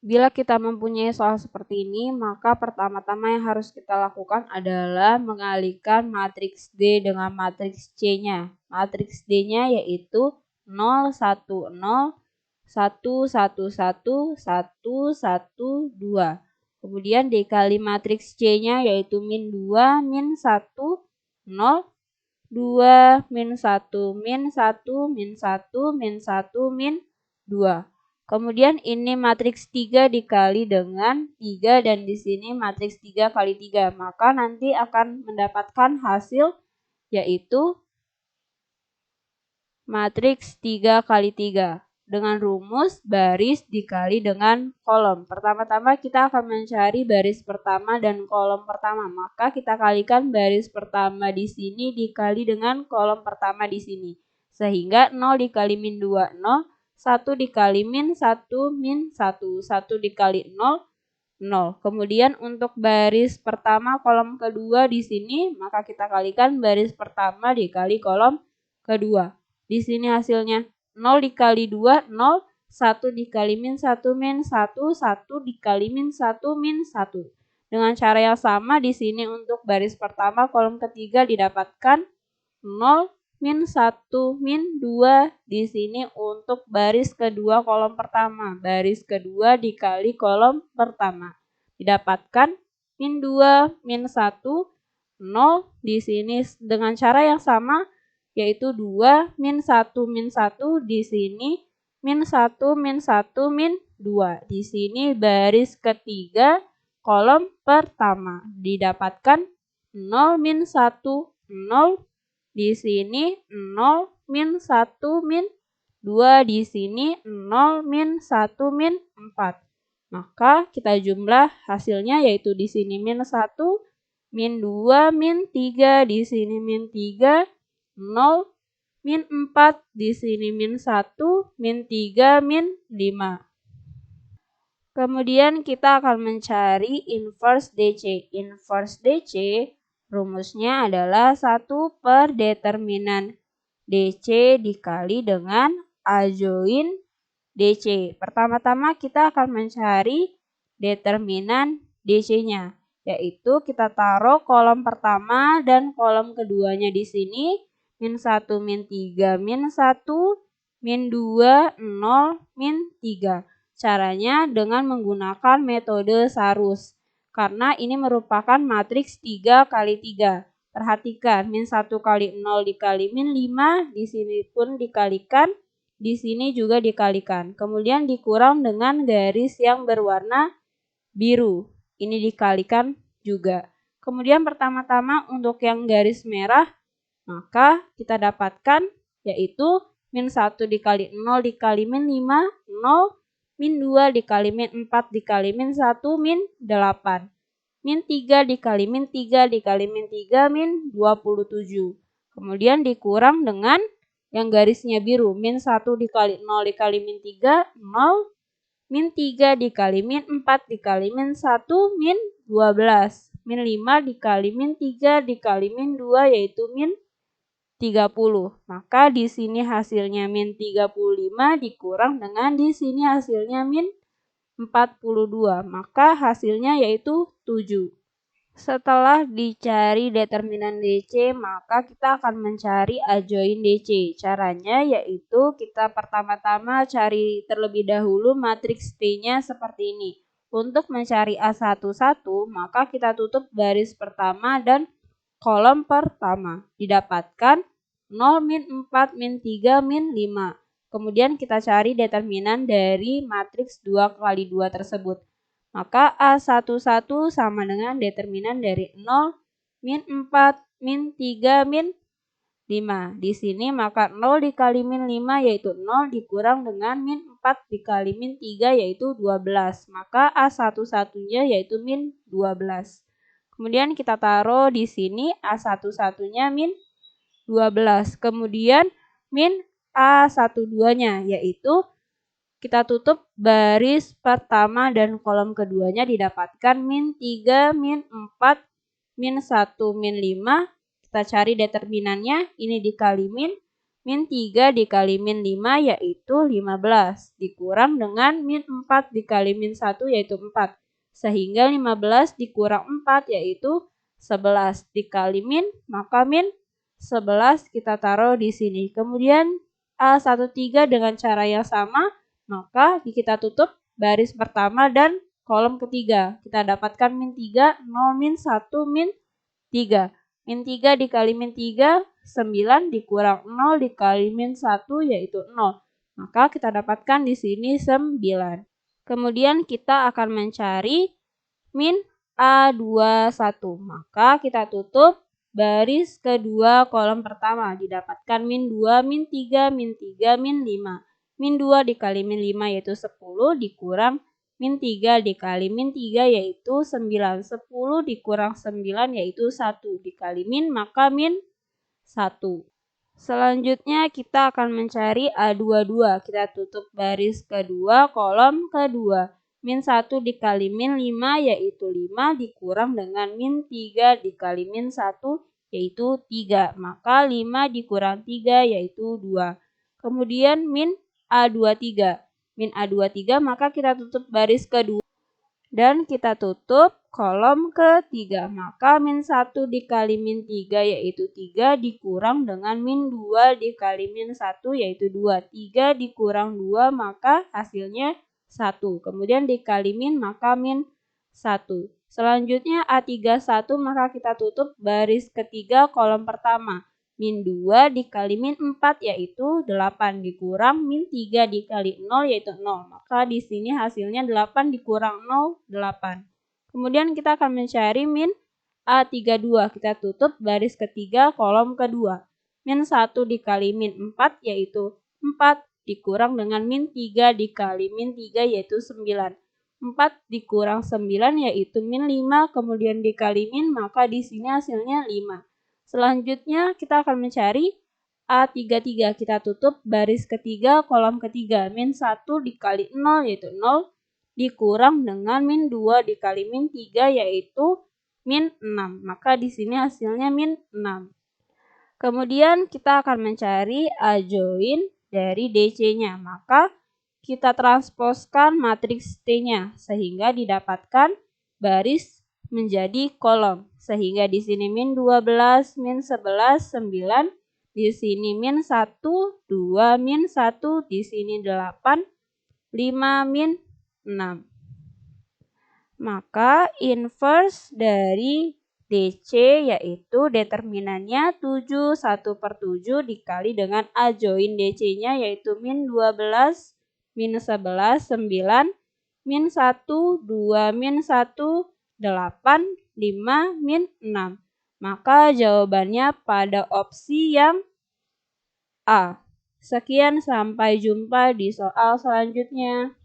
Bila kita mempunyai soal seperti ini, maka pertama-tama yang harus kita lakukan adalah mengalihkan matriks D dengan matriks C-nya. Matriks D-nya yaitu 0, 1, 0, 1, 1, 1, 1, 1, 2. Kemudian dikali matriks C-nya yaitu min 2, min 1, 0, 2, min 1, min 1, min 1, min 1, min 2. Kemudian ini matriks 3 dikali dengan 3 dan di sini matriks 3 kali 3. Maka nanti akan mendapatkan hasil yaitu matriks 3 kali 3 dengan rumus baris dikali dengan kolom. Pertama-tama kita akan mencari baris pertama dan kolom pertama. Maka kita kalikan baris pertama di sini dikali dengan kolom pertama di sini. Sehingga 0 dikali min 2, 0. 1 dikali min 1, min 1. 1 dikali 0, 0. Kemudian untuk baris pertama kolom kedua di sini, maka kita kalikan baris pertama dikali kolom kedua. Di sini hasilnya 0 dikali 2, 0. 1 dikali min 1, min 1. 1 dikali min 1, min 1. Dengan cara yang sama di sini untuk baris pertama kolom ketiga didapatkan 0, min 1, min 2 di sini untuk baris kedua kolom pertama. Baris kedua dikali kolom pertama. Didapatkan min 2, min 1, 0 di sini dengan cara yang sama yaitu 2, min 1, min 1 di sini min 1, min 1, min 2. Di sini baris ketiga kolom pertama. Didapatkan 0, min 1, 0. Di sini 0, min 1, min 2. Di sini 0, min 1, min 4. Maka kita jumlah hasilnya yaitu di sini min 1, min 2, min 3. Di sini min 3, 0, min 4. Di sini min 1, min 3, min 5. Kemudian kita akan mencari inverse DC. Inverse DC rumusnya adalah 1 per determinan DC dikali dengan A join DC. Pertama-tama kita akan mencari determinan DC-nya, yaitu kita taruh kolom pertama dan kolom keduanya di sini. Min 1, min 3, min 1, min 2, 0, min 3. Caranya dengan menggunakan metode Sarus. Karena ini merupakan matriks 3 kali 3. Perhatikan, min 1 kali 0 dikali min 5, di sini pun dikalikan, di sini juga dikalikan. Kemudian dikurang dengan garis yang berwarna biru. Ini dikalikan juga. Kemudian pertama-tama untuk yang garis merah, maka kita dapatkan yaitu min 1 dikali 0 dikali min 5, 0. Min 2 dikali min 4 dikali min 1, min 8. Min 3 dikali min 3 dikali min 3, min 27. Kemudian dikurang dengan yang garisnya biru. Min 1 dikali 0 dikali min 3, 0. Min 3 dikali min 4 dikali min 1, min 12. Min 5 dikali min 3 dikali min 2 yaitu min 30. Maka di sini hasilnya min 35 dikurang dengan di sini hasilnya min 42. Maka hasilnya yaitu 7. Setelah dicari determinan DC, maka kita akan mencari A join DC. Caranya yaitu kita pertama-tama cari terlebih dahulu matriks T-nya seperti ini. Untuk mencari A11, maka kita tutup baris pertama dan kolom pertama. Didapatkan 0, min 4, min 3, min 5. Kemudian kita cari determinan dari matriks 2 kali 2 tersebut. Maka A11 sama dengan determinan dari 0, min 4, min 3, min 5. Di sini maka 0 dikali min 5 yaitu 0 dikurang dengan min 4 dikali min 3 yaitu 12. Maka A11-nya yaitu min 12. Kemudian kita taruh di sini A11-nya min 12. Kemudian min A12-nya yaitu kita tutup baris pertama dan kolom keduanya didapatkan min 3, min 4, min 1, min 5. Kita cari determinannya, ini dikali min. Min 3 dikali min 5 yaitu 15. Dikurang dengan min 4 dikali min 1 yaitu 4. Sehingga 15 dikurang 4 yaitu 11. Dikali min, maka min 11 kita taruh di sini. Kemudian A13 dengan cara yang sama, maka kita tutup baris pertama dan kolom ketiga. Kita dapatkan min 3, 0, min 1, min 3. Min 3 dikali min 3, 9 dikurang 0 dikali min 1 yaitu 0. Maka kita dapatkan di sini 9. Kemudian kita akan mencari min A21. Maka kita tutup baris kedua kolom pertama. Didapatkan min 2, min 3, min 3, min 5. Min 2 dikali min 5 yaitu 10 dikurang min 3 dikali min 3 yaitu 9. 10 dikurang 9 yaitu 1. Dikali min maka min 1. Selanjutnya kita akan mencari A22. Kita tutup baris kedua kolom kedua. Min 1 dikali min 5 yaitu 5 dikurang dengan min 3 dikali min 1 yaitu 3. Maka 5 dikurang 3 yaitu 2. Kemudian min A23. Min A23 maka kita tutup baris kedua dan kita tutup kolom ketiga. Maka min 1 dikali min 3 yaitu 3 dikurang dengan min 2 dikali min 1 yaitu 2. 3 dikurang 2 maka hasilnya 1. Kemudian dikali min maka min 1. Selanjutnya A31 maka kita tutup baris ketiga kolom pertama. Min 2 dikali min 4 yaitu 8 dikurang min 3 dikali 0 yaitu 0. Maka di sini hasilnya 8 dikurang 0, 8. Kemudian kita akan mencari min A32. Kita tutup baris ketiga kolom kedua. Min 1 dikali min 4 yaitu 4 dikurang dengan min 3 dikali min 3 yaitu 9. 4 dikurang 9 yaitu min 5 kemudian dikali min maka di sini hasilnya 5. Selanjutnya kita akan mencari A33. Kita tutup baris ketiga kolom ketiga. Min 1 dikali 0 yaitu 0 dikurang dengan min 2 dikali min 3 yaitu min 6. Maka di sini hasilnya min 6. Kemudian kita akan mencari adjoin dari DC-nya. Maka kita transposkan matriks T-nya sehingga didapatkan baris menjadi kolom. Sehingga di sini min 12, min 11, 9. Di sini min 1, 2, min 1. Di sini 8, 5, min 6. Maka inverse dari DC yaitu determinannya 7, 1/7 dikali dengan adjoin DC-nya yaitu min 12, min 11, 9, min 1, 2, min 1, 8, 5, min 6. Maka jawabannya pada opsi yang A. Sekian, sampai jumpa di soal selanjutnya.